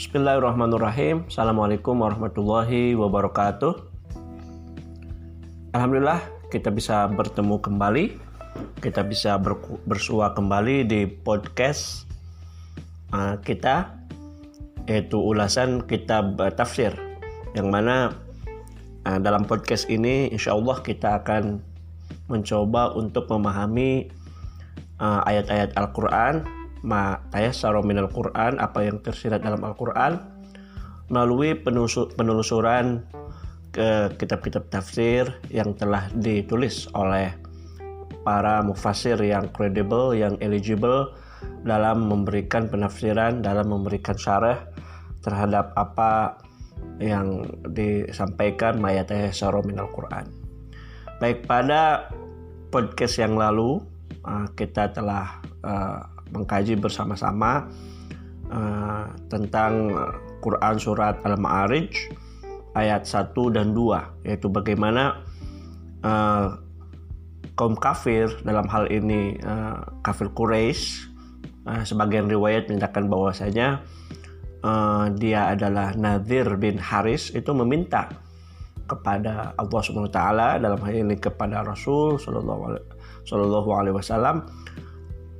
Bismillahirrahmanirrahim. Assalamualaikum warahmatullahi wabarakatuh. Alhamdulillah kita bisa bertemu kembali. Kita bisa bersua kembali di podcast kita, yaitu ulasan kitab tafsir, yang mana dalam podcast ini insya Allah kita akan mencoba untuk memahami ayat-ayat Al-Quran, ma tayassara minal Quran, apa yang tersirat dalam Al-Quran, melalui penelusuran ke kitab-kitab tafsir yang telah ditulis oleh para mufassir yang kredibel, yang eligible dalam memberikan penafsiran, dalam memberikan syarah terhadap apa yang disampaikan ma tayassara minal Quran. Baik, pada podcast yang lalu kita telah mengkaji bersama-sama tentang Quran surat Al-Ma'arij ayat 1 dan 2, yaitu bagaimana kaum kafir, dalam hal ini kafir Quraisy, sebagian riwayat menyatakan bahwasanya dia adalah Nadhir bin Haris, itu meminta kepada Allah Subhanahu wa taala, dalam hal ini kepada Rasul sallallahu alaihi wasallam,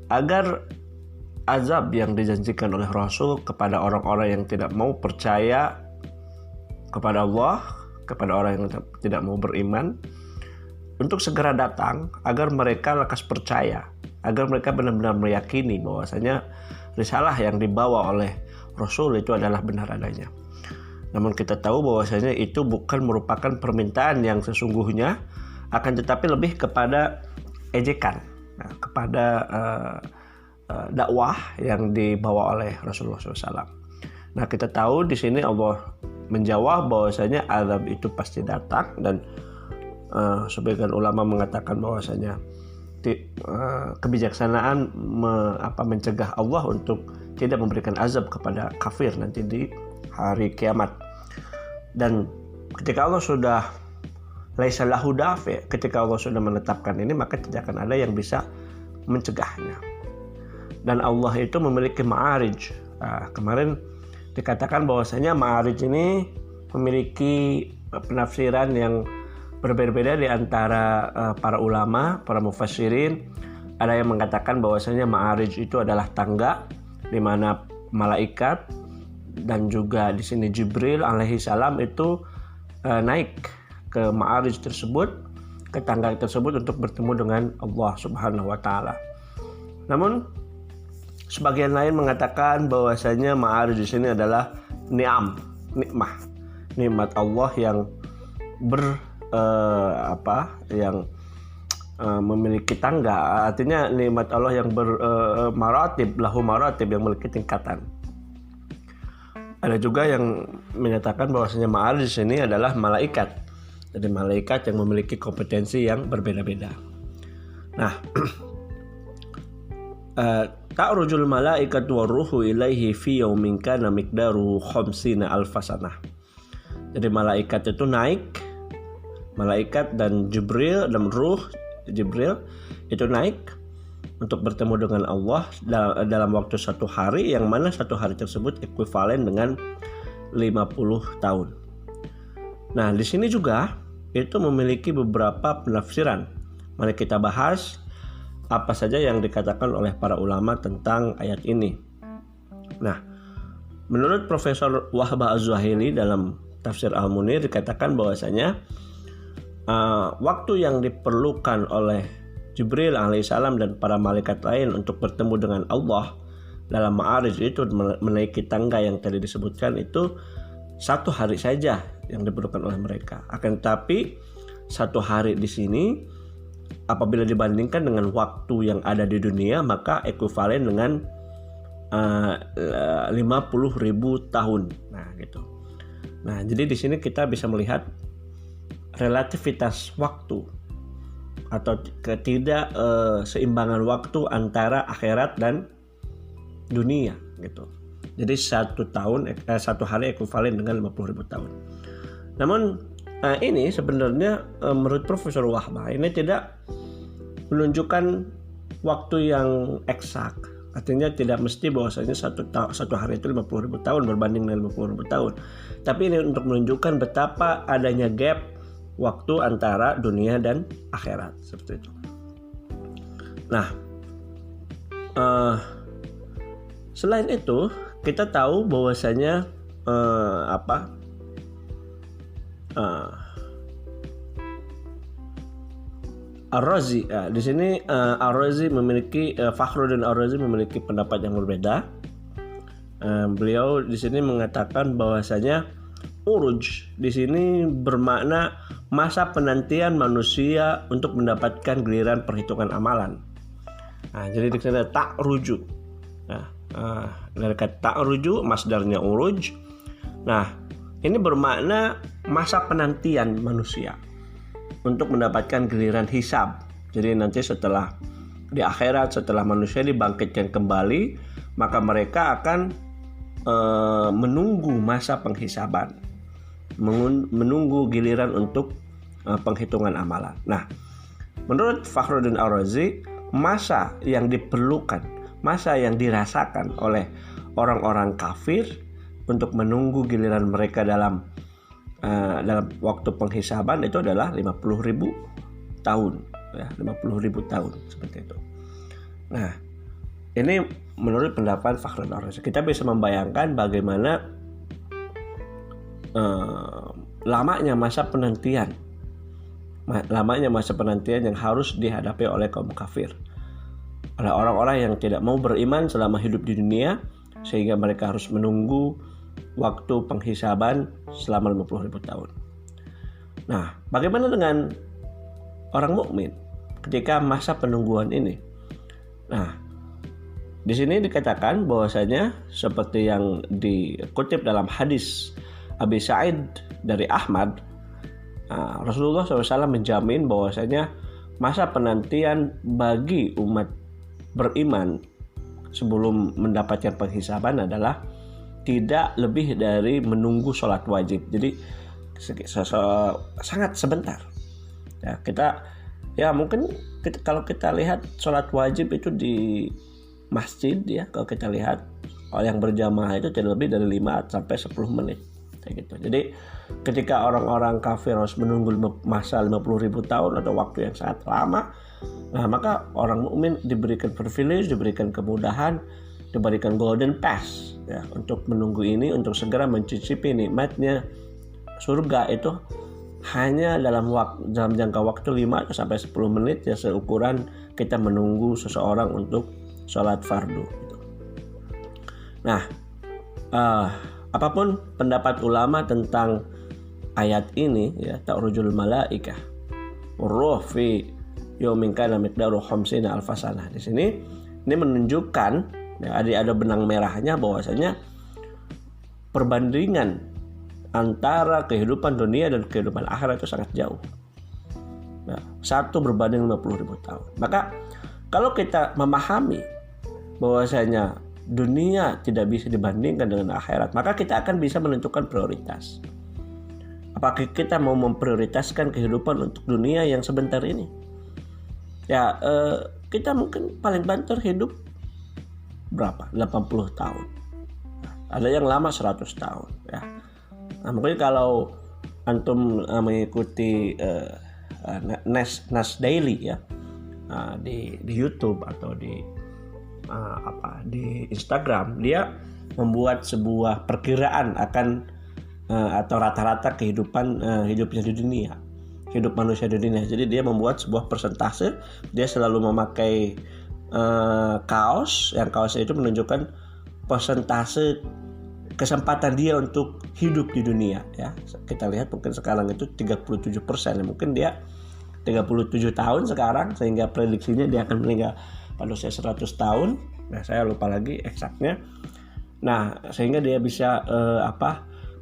agar azab yang dijanjikan oleh Rasul kepada orang-orang yang tidak mau percaya kepada Allah, kepada orang yang tidak mau beriman, untuk segera datang agar mereka lekas percaya, agar mereka benar-benar meyakini bahwasanya risalah yang dibawa oleh Rasul itu adalah benar adanya. Namun kita tahu bahwasanya itu bukan merupakan permintaan yang sesungguhnya, akan tetapi lebih kepada ejekan, kepada dakwah yang dibawa oleh Rasulullah SAW. Nah, kita tahu di sini Allah menjawab bahwasanya azab itu pasti datang, dan sebagian ulama mengatakan bahwasanya kebijaksanaan mencegah Allah untuk tidak memberikan azab kepada kafir nanti di hari kiamat. Dan ketika Allah sudah laisa lahu dafi, ketika Allah sudah menetapkan ini, maka tidak akan ada yang bisa mencegahnya. Dan Allah itu memiliki ma'arij. Kemarin dikatakan bahwasanya ma'arij ini memiliki penafsiran yang berbeda-beda di antara para ulama, para mufassirin. Ada yang mengatakan bahwasanya ma'arij itu adalah tangga di mana malaikat dan juga di sini Jibril alaihi salam itu naik ke ma'arij tersebut, ke tangga tersebut untuk bertemu dengan Allah Subhanahu wa taala. Namun sebagian lain mengatakan bahwasanya ma'arij di sini adalah nikmat Allah yang memiliki tangga, artinya nikmat Allah yang maratib, yang memiliki tingkatan. Ada juga yang menyatakan bahwasanya ma'arij di sini adalah malaikat. Jadi malaikat yang memiliki kompetensi yang berbeda-beda. Nah, ta'rujul malaikatu warruhu ilaihi fi yaumin kana miqdaruhu 50 alfasanah. Jadi malaikat itu naik, malaikat dan Jibril dan ruh Jibril itu naik untuk bertemu dengan Allah dalam waktu satu hari, yang mana satu hari tersebut ekuivalen dengan 50 tahun. Nah, di sini juga itu memiliki beberapa penafsiran. Mari kita bahas apa saja yang dikatakan oleh para ulama tentang ayat ini. Nah, menurut Profesor Wahbah Az-Zuhaili dalam tafsir Al-Munir dikatakan bahwasanya waktu yang diperlukan oleh Jibril alaihissalam dan para malaikat lain untuk bertemu dengan Allah dalam ma'arij itu, menaiki tangga yang tadi disebutkan, itu satu hari saja yang diperlukan oleh mereka. Akan tetapi satu hari di sini apabila dibandingkan dengan waktu yang ada di dunia, maka ekuivalen dengan 50.000 tahun. Nah, gitu. Nah, jadi di sini kita bisa melihat relativitas waktu atau ketidakseimbangan waktu antara akhirat dan dunia, gitu. Jadi satu hari ekuivalen dengan 50.000 tahun. Namun ini sebenarnya menurut Profesor Wahbah ini tidak menunjukkan waktu yang eksak, Artinya tidak mesti bahwasanya satu hari itu 50.000 tahun berbanding dengan 50.000 tahun. Tapi ini untuk menunjukkan betapa adanya gap waktu antara dunia dan akhirat, seperti itu. Nah, selain itu kita tahu bahwasanya Ar-Razi, di sini Ar-Razi memiliki Fakhruddin Ar-Razi memiliki pendapat yang berbeda. Beliau di sini mengatakan bahwasanya uruj di sini bermakna masa penantian manusia untuk mendapatkan giliran perhitungan amalan. Nah, jadi di sini ada ta'ruju. Dari kata ta'ruju masdarnya uruj. Nah, ini bermakna masa penantian manusia untuk mendapatkan giliran hisab. Jadi nanti setelah di akhirat, setelah manusia dibangkitkan kembali, maka mereka akan menunggu masa penghisaban, menunggu giliran untuk penghitungan amalan. Nah, menurut Fakhruddin Ar-Razi, masa yang diperlukan, masa yang dirasakan oleh orang-orang kafir untuk menunggu giliran mereka dalam waktu penghisaban itu adalah 50.000 tahun, ya, 50.000 tahun seperti itu. Nah, ini menurut pendapat Fakhruddin Ar-Razi. Kita bisa membayangkan bagaimana lamanya masa penantian yang harus dihadapi oleh kaum kafir, oleh orang-orang yang tidak mau beriman selama hidup di dunia, sehingga mereka harus menunggu waktu penghisaban selama 50.000 tahun. Nah, bagaimana dengan orang mukmin ketika masa penungguan ini? Nah, di sini dikatakan bahwasanya seperti yang dikutip dalam hadis Abi Sa'id dari Ahmad, Rasulullah SAW menjamin bahwasanya masa penantian bagi umat beriman sebelum mendapatkan penghisaban adalah tidak lebih dari menunggu sholat wajib. Jadi sangat sebentar. Ya, mungkin kalau kita lihat sholat wajib itu di masjid, ya, kalau kita lihat yang berjamaah itu tidak lebih dari 5 sampai 10 menit kayak gitu. Jadi ketika orang-orang kafir harus menunggu masa 50.000 tahun atau waktu yang sangat lama, nah maka orang mukmin diberikan privilege, diberikan kemudahan, diberikan golden pass, ya, untuk menunggu ini, untuk segera mencicipi nikmatnya surga itu hanya dalam jangka waktu 5 sampai 10 menit, ya, seukuran kita menunggu seseorang untuk sholat fardu gitu. Nah, apapun pendapat ulama tentang ayat ini, ya, ta'rujul malaikah ruh fi yaumin kana miqdaru 50 alfasanah. Di sini ini menunjukkan, ya, ada benang merahnya bahwasanya perbandingan antara kehidupan dunia dan kehidupan akhirat itu sangat jauh. Nah, 1 berbanding 50.000 tahun. Maka kalau kita memahami bahwasanya dunia tidak bisa dibandingkan dengan akhirat, maka kita akan bisa menentukan prioritas. Apakah kita mau memprioritaskan kehidupan untuk dunia yang sebentar ini? Ya, kita mungkin paling banter hidup berapa? 80 tahun. Ada yang lama 100 tahun, ya. Nah, mungkin kalau antum mengikuti Nas Daily, ya, di YouTube atau di Instagram, dia membuat sebuah perkiraan akan atau rata-rata kehidupan hidupnya di dunia, hidup manusia di dunia. Jadi dia membuat sebuah persentase. Dia selalu memakai kaos, yang kaosnya itu menunjukkan persentase kesempatan dia untuk hidup di dunia, ya. Kita lihat mungkin sekarang itu 37%, mungkin dia 37 tahun sekarang, sehingga prediksinya dia akan meninggal pada usia 100 tahun. Nah, saya lupa lagi eksaknya. Nah, sehingga dia bisa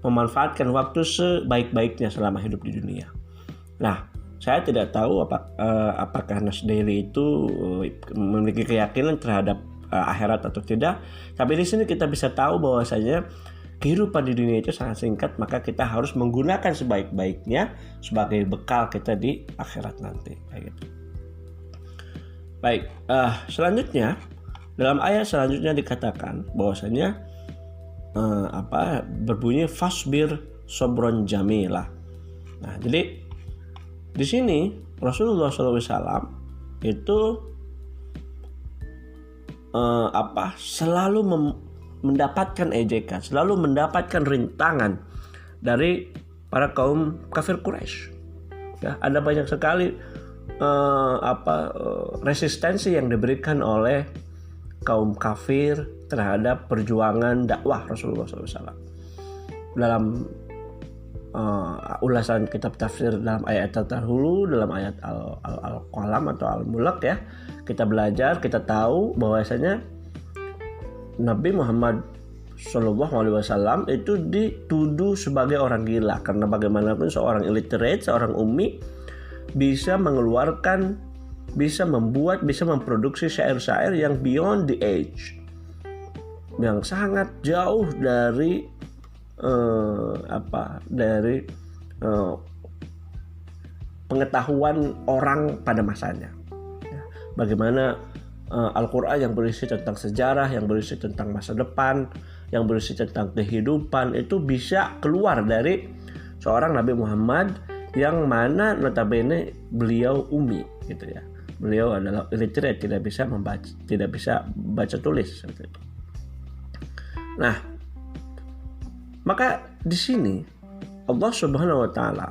memanfaatkan waktu sebaik-baiknya selama hidup di dunia. Nah, saya tidak tahu apakah Nas Daily itu memiliki keyakinan terhadap akhirat atau tidak. Tapi di sini kita bisa tahu bahwasanya kehidupan di dunia itu sangat singkat, maka kita harus menggunakan sebaik-baiknya sebagai bekal kita di akhirat nanti, kayak gitu. Baik, selanjutnya Dalam ayat selanjutnya dikatakan bahwasanya berbunyi fasbir sobron jamilah. Nah, jadi di sini Rasulullah SAW itu selalu mendapatkan ejekan, selalu mendapatkan rintangan dari para kaum kafir Quraisy. Ya, ada banyak sekali resistensi yang diberikan oleh kaum kafir terhadap perjuangan dakwah Rasulullah SAW. Dalam ulasan kitab tafsir dalam ayat terdahulu, dalam ayat Al-Qalam atau Al-Mulk ya, kita belajar, kita tahu bahwasanya Nabi Muhammad SAW itu dituduh sebagai orang gila, karena bagaimanapun seorang illiterate, seorang ummi bisa mengeluarkan, bisa membuat, bisa memproduksi syair-syair yang beyond the age, yang sangat jauh dari pengetahuan orang pada masanya. Bagaimana Al-Quran yang berisi tentang sejarah, yang berisi tentang masa depan, yang berisi tentang kehidupan itu bisa keluar dari seorang Nabi Muhammad yang mana notabene beliau ummi gitu ya. Beliau adalah illiterate, tidak bisa membaca, tidak bisa baca tulis seperti itu. Nah, maka di sini Allah Subhanahu wa taala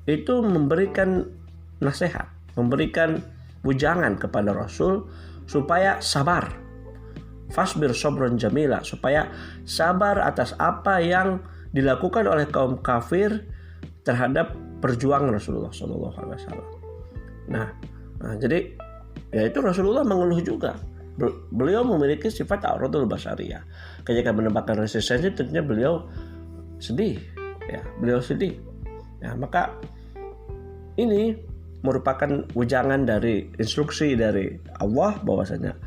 itu memberikan nasihat, memberikan bujangan kepada Rasul supaya sabar. Fasbir sobron jamila, supaya sabar atas apa yang dilakukan oleh kaum kafir terhadap perjuangan Rasulullah SAW. Nah, jadi ya itu Rasulullah mengeluh juga. Beliau memiliki sifat a'radul basariyah. Ketika mendapatkan resistensi tentunya beliau sedih, ya, beliau sedih. Ya, maka ini merupakan ujangan dari instruksi dari Allah bahwasanya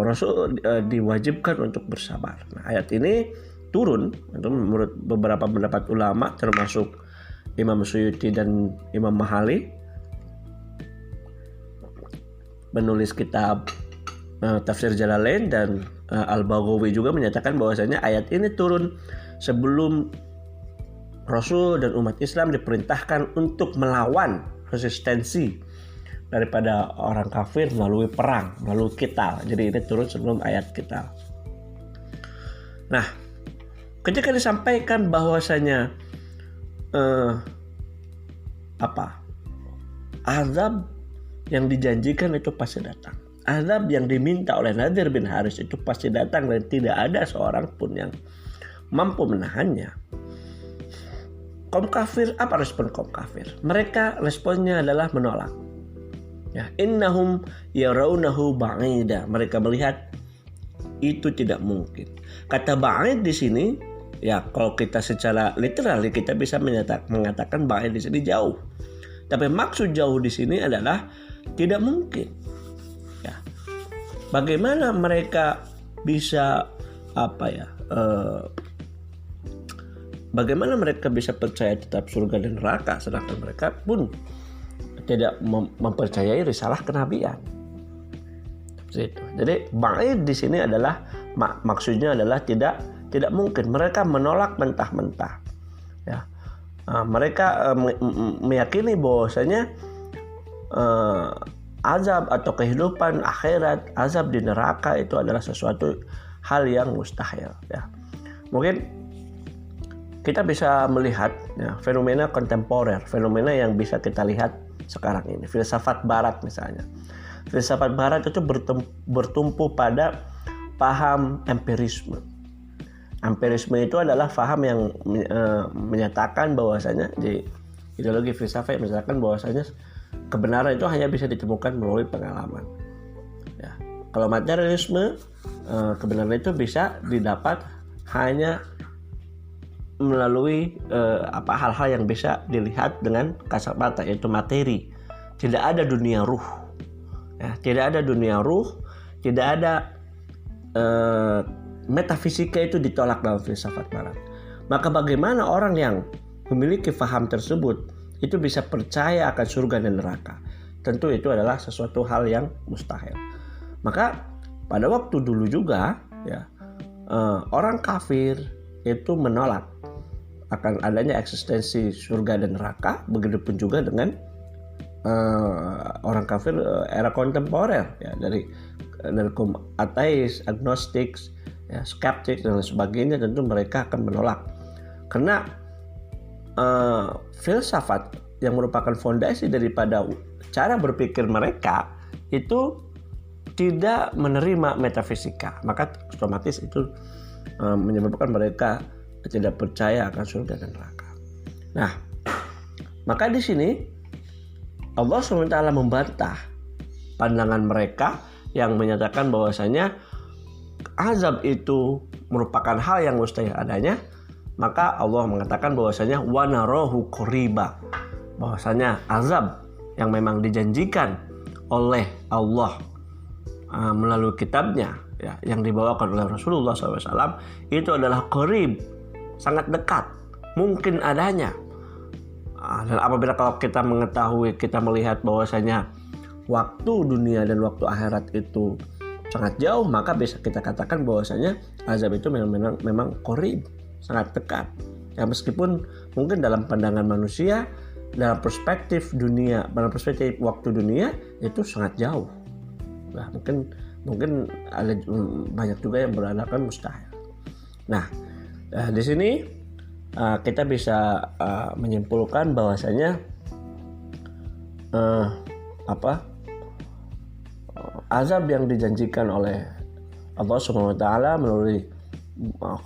Rasul diwajibkan untuk bersabar. Nah, ayat ini turun itu menurut beberapa pendapat ulama termasuk Imam Suyuti dan Imam Mahali, penulis kitab Tafsir Jalalain, dan Al-Baghawi juga menyatakan bahwasanya ayat ini turun sebelum Rasul dan umat Islam diperintahkan untuk melawan resistensi daripada orang kafir melalui perang, melalui qital. Jadi ini turun sebelum ayat qital. Nah, ketika disampaikan bahwasanya azab yang dijanjikan itu pasti datang, azab yang diminta oleh Nadir bin Haris itu pasti datang dan tidak ada seorang pun yang mampu menahannya. Kaum kafir, apa respon kaum kafir? Mereka responnya adalah menolak. Ya, innahum yarawnahu ba'ida. Mereka melihat itu tidak mungkin. Kata ba'id di sini, ya kalau kita secara literal kita bisa mengatakan ba'id di sini jauh. Tapi maksud jauh di sini adalah tidak mungkin. Ya. Bagaimana mereka bisa bagaimana mereka bisa percaya tetap surga dan neraka sedangkan mereka pun tidak mempercayai risalah kenabian. Jadi ba'id di sini adalah maksudnya adalah tidak mungkin. Mereka menolak mentah-mentah. Ya. Mereka meyakini bahwasanya azab atau kehidupan akhirat, azab di neraka itu adalah sesuatu hal yang mustahil. Ya. Mungkin kita bisa melihat ya, fenomena kontemporer, fenomena yang bisa kita lihat sekarang ini, filsafat barat misalnya. Filsafat barat itu bertumpu pada paham empirisme. Empirisme itu adalah paham yang menyatakan bahwasanya di ideologi filsafat menyatakan bahwasanya kebenaran itu hanya bisa ditemukan melalui pengalaman. Ya. Kalau materialisme, kebenaran itu bisa didapat hanya melalui hal-hal yang bisa dilihat dengan kasat mata, yaitu materi. Tidak ada dunia ruh. Ya, tidak ada dunia ruh, tidak ada metafisika itu ditolak dalam filsafat barat. Maka bagaimana orang yang memiliki faham tersebut itu bisa percaya akan surga dan neraka? tentu itu adalah sesuatu hal yang mustahil. Maka pada waktu dulu juga ya, orang kafir itu menolak akan adanya eksistensi surga dan neraka. Begitupun juga dengan orang kafir era kontemporer ya, dari kaum ateis, agnostics, ya, skeptik dan sebagainya, tentu mereka akan menolak karena filsafat yang merupakan fondasi daripada cara berpikir mereka itu tidak menerima metafisika, maka otomatis itu menyebabkan mereka tidak percaya akan surga dan neraka. Nah, maka di sini Allah SWT membantah pandangan mereka yang menyatakan bahwasanya azab itu merupakan hal yang mustahil adanya. Maka Allah mengatakan bahwasanya wa narahu qariba, bahwasanya azab yang memang dijanjikan oleh Allah melalui kitabnya ya, yang dibawakan oleh Rasulullah SAW itu adalah qarib, sangat dekat, mungkin adanya. Dan apabila kalau kita mengetahui, kita melihat bahwasanya waktu dunia dan waktu akhirat itu sangat jauh, maka bisa kita katakan bahwasanya azab itu memang qarib, sangat dekat. Ya, meskipun mungkin dalam pandangan manusia, dalam perspektif dunia, dalam perspektif waktu dunia itu sangat jauh. Nah, mungkin ada banyak juga yang beranggapan mustahil. Nah, di sini kita bisa menyimpulkan bahwasanya azab yang dijanjikan oleh Allah SWT melalui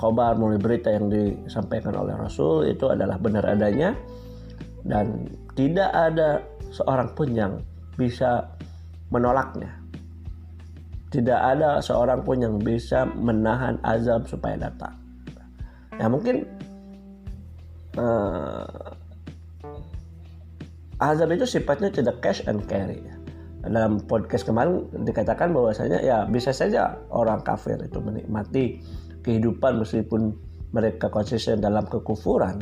khabar, melalui berita yang disampaikan oleh Rasul itu adalah benar adanya, dan tidak ada seorang pun yang bisa menolaknya. Tidak ada seorang pun yang bisa menahan azab supaya datang. Ya, mungkin azab itu sifatnya tidak cash and carry. Dalam podcast kemarin dikatakan bahwasanya ya bisa saja orang kafir itu menikmati kehidupan meskipun mereka konsisten dalam kekufuran,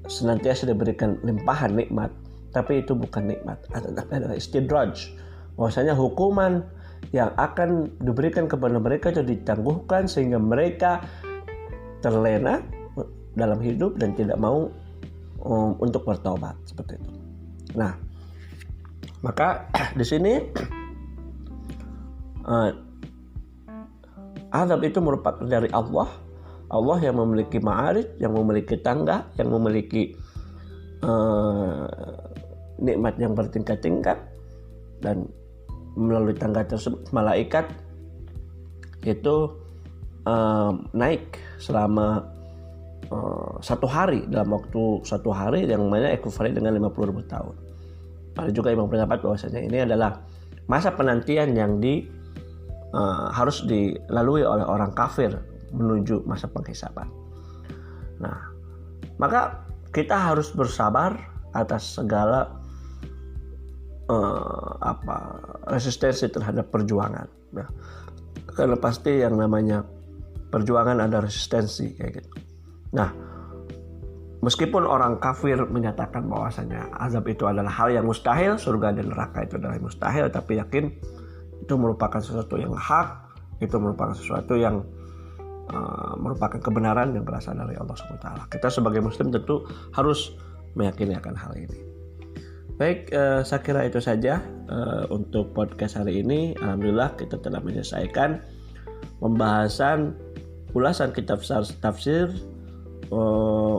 senantiasa diberikan limpahan nikmat, tapi itu bukan nikmat, tetapi adalah istidraj. Bahwasanya hukuman yang akan diberikan kepada mereka itu ditangguhkan sehingga mereka terlena dalam hidup dan tidak mau untuk bertobat seperti itu. Nah, maka di sini azab itu merupakan dari Allah. Allah yang memiliki ma'arij, yang memiliki tangga, yang memiliki nikmat yang bertingkat-tingkat, dan melalui tangga tersebut malaikat itu naik selama 1 hari, dalam waktu 1 hari yang mana ekuivalen dengan 50.000 tahun. Ada juga yang berpendapat bahwasanya ini adalah masa penantian yang harus dilalui oleh orang kafir menuju masa penghisaban. Nah, maka kita harus bersabar atas segala resistensi terhadap perjuangan. Nah, karena pasti yang namanya perjuangan ada resistensi kayak gitu. Nah, meskipun orang kafir menyatakan bahwasanya azab itu adalah hal yang mustahil, surga dan neraka itu adalah mustahil, tapi yakin itu merupakan sesuatu yang hak, itu merupakan sesuatu yang merupakan kebenaran yang berasal dari Allah SWT. Kita sebagai muslim tentu harus meyakini akan hal ini. Baik, saya kira itu saja untuk podcast hari ini. Alhamdulillah kita telah menyelesaikan pembahasan ulasan kitab tafsir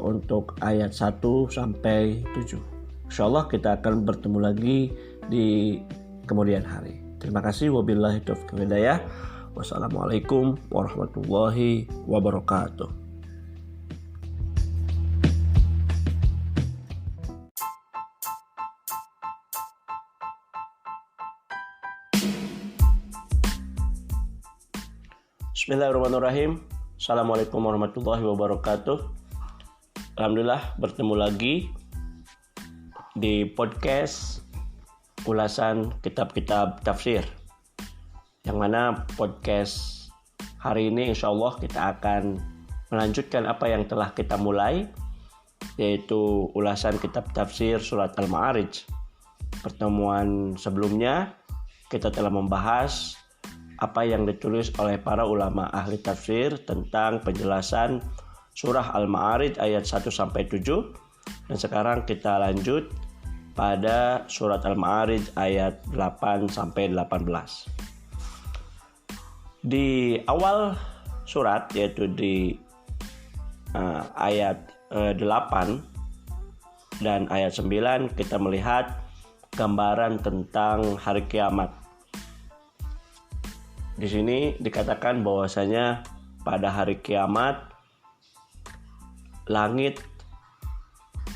untuk ayat 1 sampai 7. Insyaallah kita akan bertemu lagi di kemudian hari. Terima kasih. Wabillahi taufiq wal hidayah. Wassalamualaikum warahmatullahi wabarakatuh. Bismillahirrahmanirrahim. Assalamualaikum warahmatullahi wabarakatuh. Alhamdulillah bertemu lagi di podcast ulasan kitab-kitab tafsir, yang mana podcast hari ini insyaallah kita akan melanjutkan apa yang telah kita mulai, yaitu ulasan kitab tafsir surat Al-Ma'arij. pertemuan sebelumnya kita telah membahas apa yang ditulis oleh para ulama ahli tafsir tentang penjelasan surah Al-Ma'arij ayat 1-7. Dan sekarang kita lanjut pada surat Al-Ma'arij ayat 8-18. Di awal surat, yaitu di ayat 8 dan ayat 9, kita melihat gambaran tentang hari kiamat. Di sini dikatakan bahwasanya pada hari kiamat langit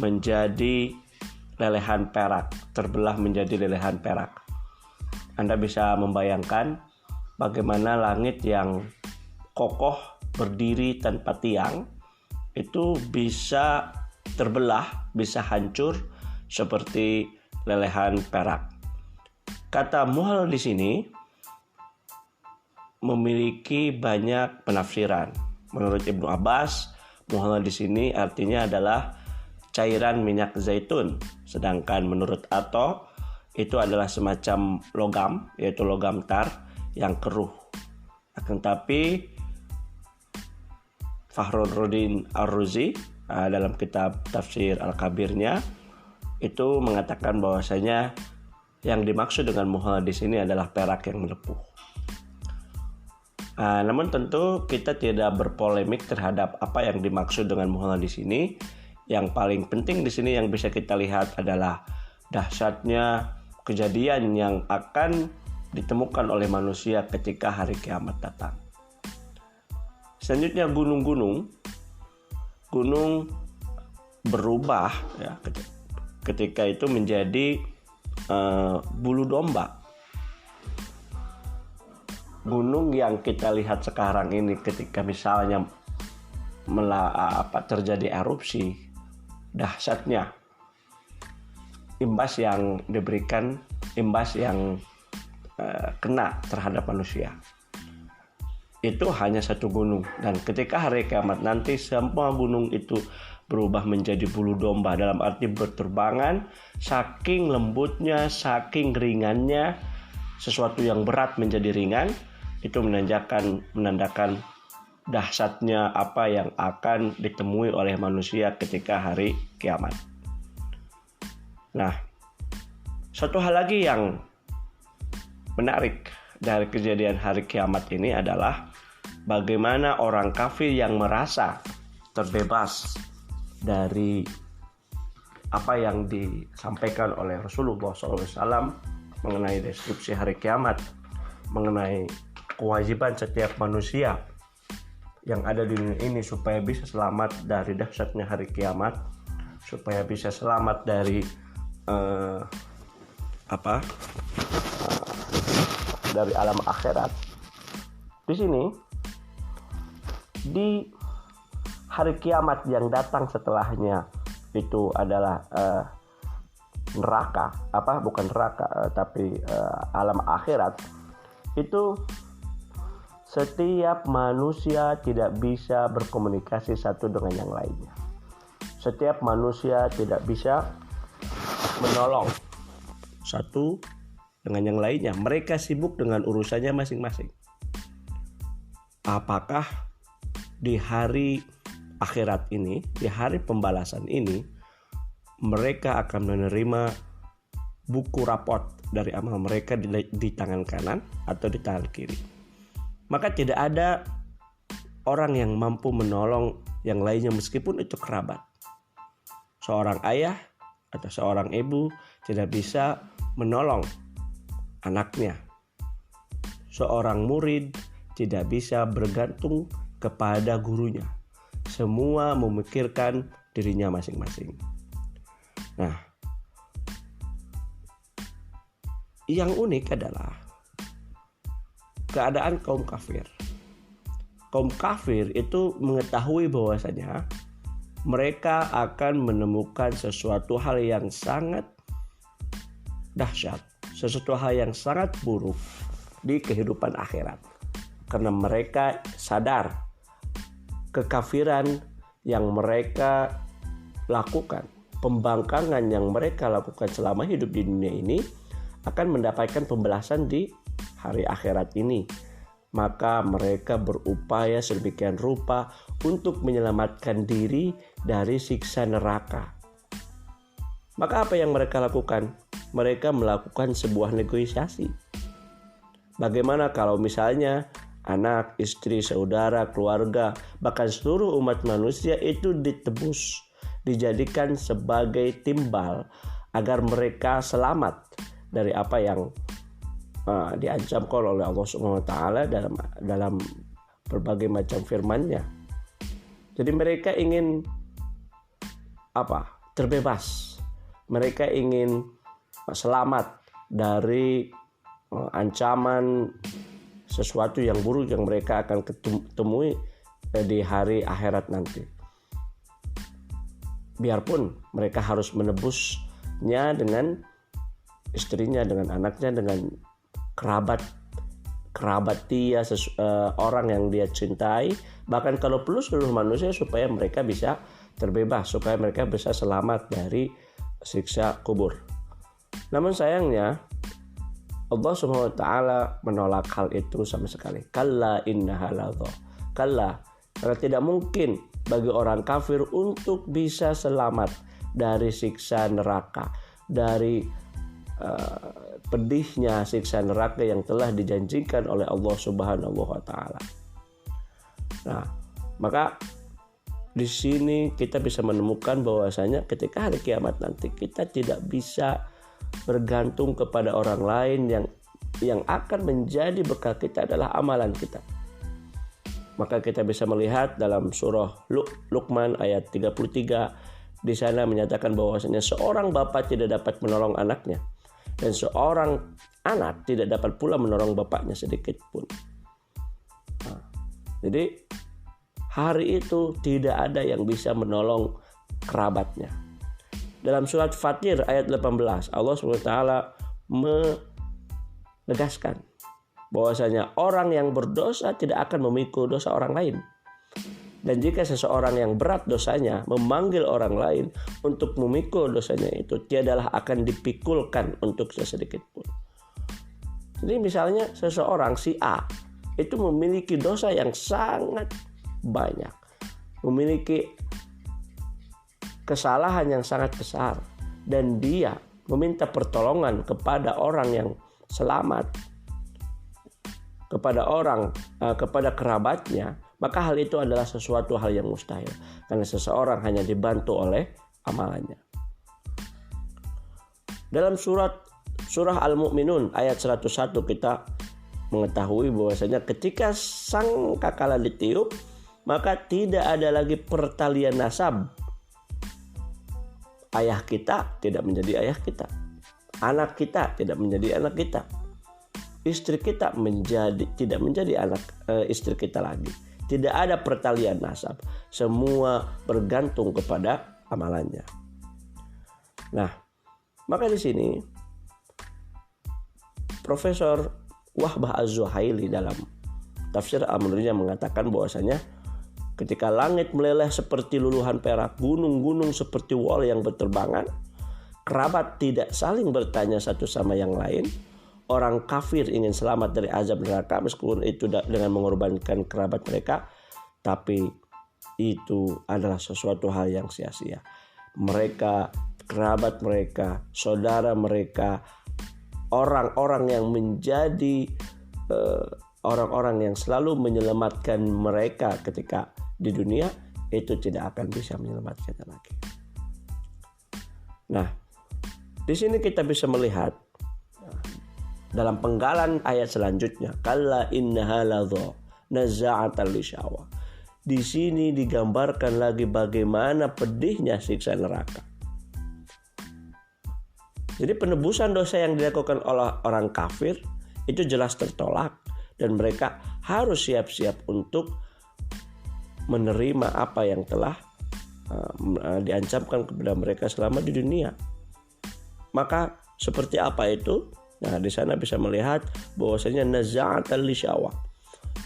menjadi lelehan perak, terbelah menjadi lelehan perak. Anda bisa membayangkan bagaimana langit yang kokoh berdiri tanpa tiang itu bisa terbelah, bisa hancur seperti lelehan perak. Kata muhal di sini memiliki banyak penafsiran. Menurut Ibnu Abbas, muhal di sini artinya adalah cairan minyak zaitun, sedangkan menurut Ato itu adalah semacam logam, yaitu logam tar yang keruh. Akan tapi Fakhruddin Ar-Razi dalam kitab tafsir Al-Kabirnya itu mengatakan bahwasanya yang dimaksud dengan muhal di sini adalah perak yang melepuh. Namun tentu kita tidak berpolemik terhadap apa yang dimaksud dengan muhal di sini. Yang paling penting di sini yang bisa kita lihat adalah dahsyatnya kejadian yang akan ditemukan oleh manusia ketika hari kiamat datang. Selanjutnya gunung berubah ya, ketika itu menjadi bulu domba. Gunung yang kita lihat sekarang ini ketika misalnya terjadi erupsi, dahsyatnya imbas yang diberikan, imbas yang kena terhadap manusia. Itu hanya satu gunung, dan ketika hari kiamat nanti semua gunung itu berubah menjadi bulu domba, dalam arti berterbangan, saking lembutnya, saking ringannya, sesuatu yang berat menjadi ringan. Itu menandakan dahsyatnya apa yang akan ditemui oleh manusia ketika hari kiamat. Nah, satu hal lagi yang menarik dari kejadian hari kiamat ini adalah bagaimana orang kafir yang merasa terbebas dari apa yang disampaikan oleh Rasulullah SAW mengenai deskripsi hari kiamat, mengenai kewajiban setiap manusia yang ada di dunia ini supaya bisa selamat dari dahsyatnya hari kiamat, supaya bisa selamat dari dari alam akhirat. Di sini, di hari kiamat yang datang setelahnya itu adalah neraka, bukan neraka tapi alam akhirat. Itu setiap manusia tidak bisa berkomunikasi satu dengan yang lainnya. Setiap manusia tidak bisa menolong satu dengan yang lainnya. Mereka sibuk dengan urusannya masing-masing. Apakah di hari akhirat ini, di hari pembalasan ini, mereka akan menerima buku raport dari amal mereka di tangan kanan atau di tangan kiri? Maka tidak ada orang yang mampu menolong yang lainnya meskipun itu kerabat. Seorang ayah atau seorang ibu tidak bisa menolong anaknya. Seorang murid tidak bisa bergantung kepada gurunya. Semua memikirkan dirinya masing-masing. Nah, yang unik adalah keadaan kaum kafir. Kaum kafir itu mengetahui bahwasanya mereka akan menemukan sesuatu hal yang sangat dahsyat, sesuatu hal yang sangat buruk di kehidupan akhirat. Karena mereka sadar kekafiran yang mereka lakukan, pembangkangan yang mereka lakukan selama hidup di dunia ini akan mendapatkan pembalasan di hari akhirat ini. Maka mereka berupaya sedemikian rupa untuk menyelamatkan diri dari siksa neraka. Maka apa yang mereka lakukan? Mereka melakukan sebuah negosiasi. Bagaimana kalau misalnya anak, istri, saudara, keluarga, bahkan seluruh umat manusia itu ditebus, dijadikan sebagai timbal agar mereka selamat dari apa yang diancamkan oleh Allah Subhanahu wa taala dalam berbagai macam firman-Nya. Jadi mereka ingin terbebas. Mereka ingin selamat dari ancaman sesuatu yang buruk yang mereka akan temui di hari akhirat nanti. Biarpun mereka harus menebusnya dengan istrinya, dengan anaknya, dengan kerabat dia, orang yang dia cintai, bahkan kalau perlu seluruh manusia, supaya mereka bisa terbebas, supaya mereka bisa selamat dari siksa kubur. Namun sayangnya Allah Subhanahu wa taala menolak hal itu sama sekali. Kalla innaha ladha. Kalla, karena tidak mungkin bagi orang kafir untuk bisa selamat dari siksa neraka, dari pedihnya siksa neraka yang telah dijanjikan oleh Allah Subhanahu wa taala. Nah, maka di sini kita bisa menemukan bahwasanya ketika hari kiamat nanti kita tidak bisa bergantung kepada orang lain, yang akan menjadi bekal kita adalah amalan kita. Maka kita bisa melihat dalam surah Luqman ayat 33, di sana menyatakan bahwasanya seorang bapak tidak dapat menolong anaknya, dan seorang anak tidak dapat pula menolong bapaknya sedikit pun. Jadi hari itu tidak ada yang bisa menolong kerabatnya. Dalam surat Fatir ayat 18, Allah SWT menegaskan bahwasanya orang yang berdosa tidak akan memikul dosa orang lain. Dan jika seseorang yang berat dosanya memanggil orang lain untuk memikul dosanya itu, tiadalah akan dipikulkan untuk sesedikit pun. Jadi misalnya seseorang si A itu memiliki dosa yang sangat banyak, memiliki kesalahan yang sangat besar, dan dia meminta pertolongan kepada orang yang selamat, kepada kerabatnya, maka hal itu adalah sesuatu hal yang mustahil, karena seseorang hanya dibantu oleh amalannya. Dalam surah Al-Mu'minun ayat 101 kita mengetahui bahwasanya ketika sangkakala ditiup, maka tidak ada lagi pertalian nasab. Ayah kita tidak menjadi ayah kita, anak kita tidak menjadi anak kita, istri kita tidak menjadi anak istri kita lagi. Tidak ada pertalian nasab, semua bergantung kepada amalannya. Nah, maka di sini Profesor Wahbah Az-Zuhaili dalam tafsir Al-Muniriyah mengatakan bahwasanya ketika langit meleleh seperti luluhan perak, gunung-gunung seperti wol yang berterbangan, kerabat tidak saling bertanya satu sama yang lain. Orang kafir ingin selamat dari azab neraka meskipun itu dengan mengorbankan kerabat mereka, tapi itu adalah sesuatu hal yang sia-sia. Mereka, kerabat mereka, saudara mereka, orang-orang yang menjadi orang-orang yang selalu menyelamatkan mereka ketika di dunia, itu tidak akan bisa menyelamatkannya lagi. Nah, di sini kita bisa melihat dalam penggalan ayat selanjutnya, kalla innaha ladha nazza'atan lisyawa. Di sini digambarkan lagi bagaimana pedihnya siksa neraka. Jadi penebusan dosa yang dilakukan oleh orang kafir itu jelas tertolak, dan mereka harus siap-siap untuk menerima apa yang telah diancamkan kepada mereka selama di dunia. Maka seperti apa itu? Nah, di sana bisa melihat bahwasanya nazza'atan lisyawa.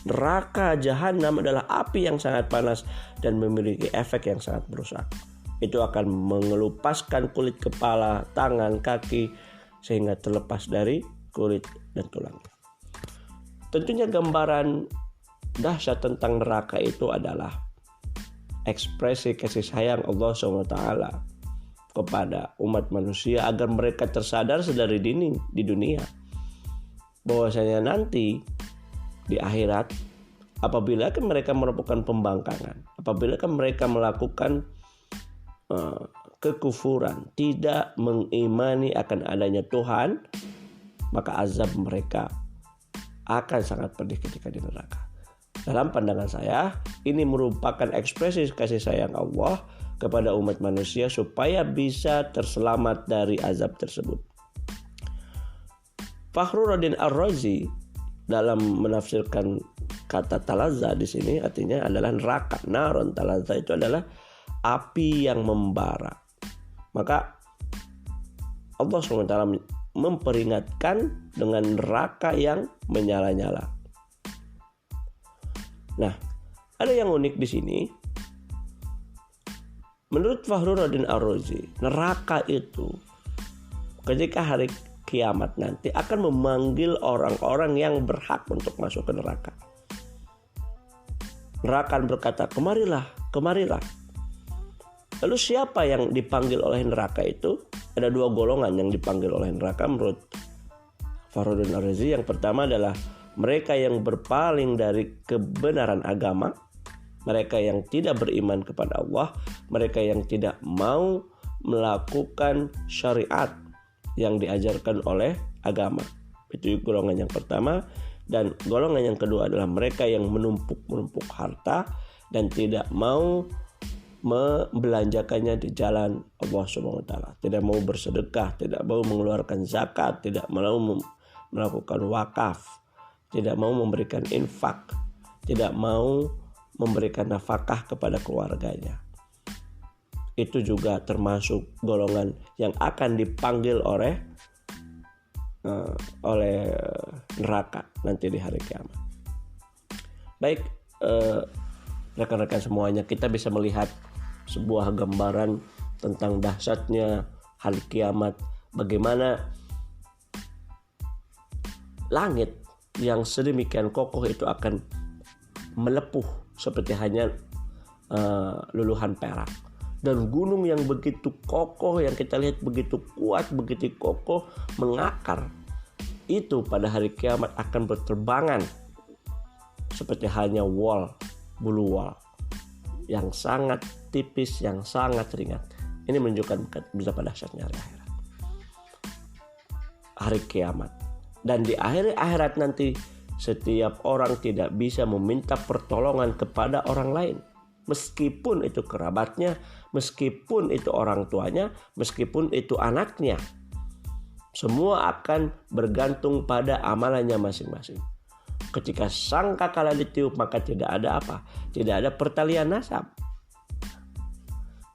Neraka jahanam adalah api yang sangat panas dan memiliki efek yang sangat merusak. itu akan mengelupaskan kulit kepala, tangan, kaki sehingga terlepas dari kulit dan tulang. Tentunya gambaran dahsyat tentang neraka itu adalah ekspresi kasih sayang Allah SWT kepada umat manusia agar mereka tersadar sedari dini di dunia bahwasanya nanti di akhirat apabila kan mereka melakukan pembangkangan, apabila kan mereka melakukan kekufuran, tidak mengimani akan adanya Tuhan, maka azab mereka akan sangat pedih ketika di neraka. Dalam pandangan saya, ini merupakan ekspresi kasih sayang Allah kepada umat manusia supaya bisa terselamat dari azab tersebut. Fakhruddin Ar-Razi dalam menafsirkan kata talazza di sini artinya adalah neraka. Naron talazza itu adalah api yang membara. Maka Allah SWT memperingatkan dengan neraka yang menyala-nyala. Nah, ada yang unik di sini. Menurut Fakhruddin Ar-Razi, neraka itu ketika hari kiamat nanti akan memanggil orang-orang yang berhak untuk masuk ke neraka. Neraka akan berkata, kemarilah, kemarilah. Lalu siapa yang dipanggil oleh neraka itu? Ada dua golongan yang dipanggil oleh neraka menurut Fakhruddin Ar-Razi. Yang pertama adalah mereka yang berpaling dari kebenaran agama, mereka yang tidak beriman kepada Allah, mereka yang tidak mau melakukan syariat yang diajarkan oleh agama. Itu golongan yang pertama. Dan golongan yang kedua adalah mereka yang menumpuk harta dan tidak mau membelanjakannya di jalan Allah Subhanahu wa taala. Tidak mau bersedekah, tidak mau mengeluarkan zakat, tidak mau melakukan wakaf, tidak mau memberikan infak, tidak mau memberikan nafkah kepada keluarganya. Itu juga termasuk golongan yang akan dipanggil oleh neraka nanti di hari kiamat. Baik, rekan-rekan semuanya, kita bisa melihat sebuah gambaran tentang dahsyatnya hari kiamat, bagaimana langit yang sedemikian kokoh itu akan melepuh seperti hanya luluhan perak, dan gunung yang begitu kokoh yang kita lihat begitu kuat, begitu kokoh mengakar, itu pada hari kiamat akan berterbangan seperti hanya bulu wol yang sangat tipis, yang sangat ringan. Ini menunjukkan betapa dahsyatnya hari akhirat, hari kiamat. Dan di akhir akhirat nanti setiap orang tidak bisa meminta pertolongan kepada orang lain, meskipun itu kerabatnya, meskipun itu orang tuanya, meskipun itu anaknya. Semua akan bergantung pada amalannya masing-masing. Ketika sangkakala ditiup, maka tidak ada apa? Tidak ada pertalian nasab.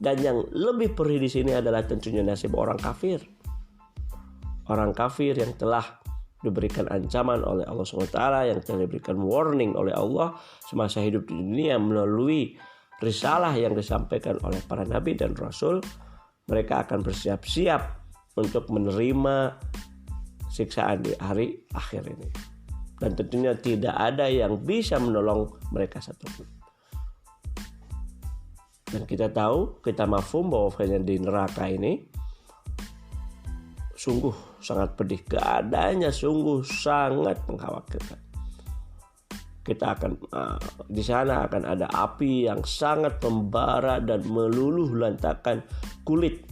Dan yang lebih perih di sini adalah tentunya nasib orang kafir. Orang kafir yang telah diberikan ancaman oleh Allah SWT, yang telah diberikan warning oleh Allah semasa hidup di dunia melalui risalah yang disampaikan oleh para nabi dan rasul. Mereka akan bersiap-siap untuk menerima siksaan di hari akhir ini. Dan tentunya tidak ada yang bisa menolong mereka satupun. Dan kita tahu, kita mafhum bahwa di neraka ini sungguh sangat pedih. Keadaannya sungguh sangat mengkhawatirkan. Kita akan di sana akan ada api yang sangat membara dan meluluh lantakan kulit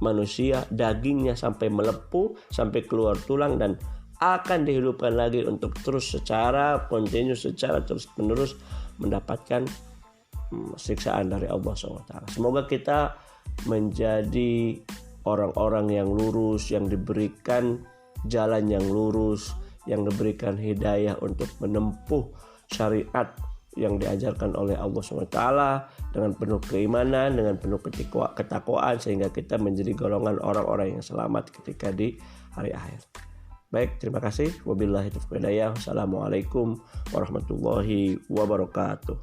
manusia, dagingnya sampai melepuh, sampai keluar tulang, dan akan dihidupkan lagi untuk terus secara kontinu, secara terus menerus mendapatkan siksaan dari Allah SWT. Semoga kita menjadi orang-orang yang lurus, yang diberikan jalan yang lurus, yang diberikan hidayah untuk menempuh syariat yang diajarkan oleh Allah SWT dengan penuh keimanan, dengan penuh ketakwaan, sehingga kita menjadi golongan orang-orang yang selamat ketika di hari akhir. Baik, terima kasih. Wabillahi taufiq wal hidayah. Wassalamualaikum warahmatullahi wabarakatuh.